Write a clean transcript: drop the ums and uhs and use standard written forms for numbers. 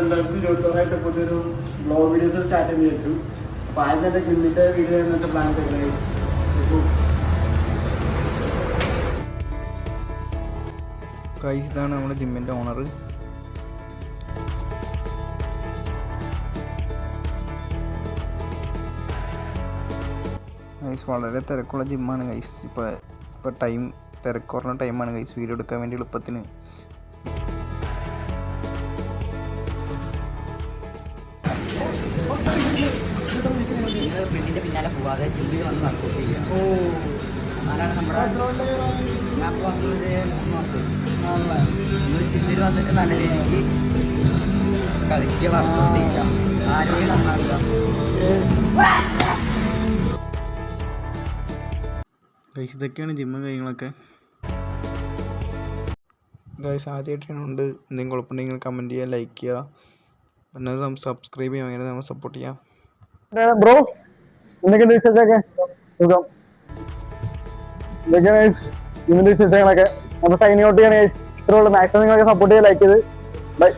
എന്തായാലും 22 പുതിയൊരു blog videos start ചെയ്ത് വെച്ചു. അപ്പോൾ ആദ്യം തന്നെ ജിമ്മിൻ്റെ വീഡിയോ എന്ന് വെച്ചാൽ പ്ലാൻ ചെയ്തത് ഗൈസ്. ഗൈസ് ഇതാണ് നമ്മുടെ ജിമ്മിൻ്റെ ഓണർ. ഗൈസ് വളരെ തിരക്കുള്ള ജിമ്മാണ് ഗൈസ്. ഇപ്പോൾ ടൈം തിരക്ക് കുറഞ്ഞ ടൈമാണ് ഗൈസ് വീഡിയോ എടുക്കാൻ വേണ്ടി എളുപ്പത്തിന്. പെണ്ണിൻ്റെ പിന്നാലെ പോവാതെ ജിമ്മിൽ വന്ന് വർക്കൗട്ട് ചെയ്യുക. എന്നാലാണ് നമ്മുടെ ഞാൻ ഇപ്പോൾ വന്നത് 3 മാസം ജിമ്മിൽ വന്നിട്ട് നല്ല രീതിക്ക് കളിക്കുക, വർക്കൗട്ട് ചെയ്യുക, ആരോഗ്യം നന്നാക്കുക. ഗൈസ് ഇതൊക്കെയാണ് ജിമ്മും കാര്യങ്ങളൊക്കെ. ഗൈസ് ആദ്യമായിട്ടുണ്ട്, എന്തെങ്കിലും കുഴപ്പമുണ്ടെങ്കിൽ കമൻറ്റ് ചെയ്യുക, ലൈക്ക് ചെയ്യുക, പിന്നെ സബ്സ്ക്രൈബ് ചെയ്യുക, അങ്ങനെ നമ്മൾ സപ്പോർട്ട് ചെയ്യാം. ബ്രോ എന്തൊക്കെയുണ്ട് വിശേഷമൊക്കെ? സുഖം. ഇതൊക്കെയാണ് ഗൈസ് ജിമ്മിൻ്റെ വിശേഷങ്ങളൊക്കെ. നമ്മൾ സൈൻ ഔട്ട് ചെയ്യണം ഗൈസ്. ഇത്രയുള്ളൂ. മാക്സിമം നിങ്ങളൊക്കെ സപ്പോർട്ട് ചെയ്യാൻ, ലൈക്ക് ചെയ്ത് ബൈ.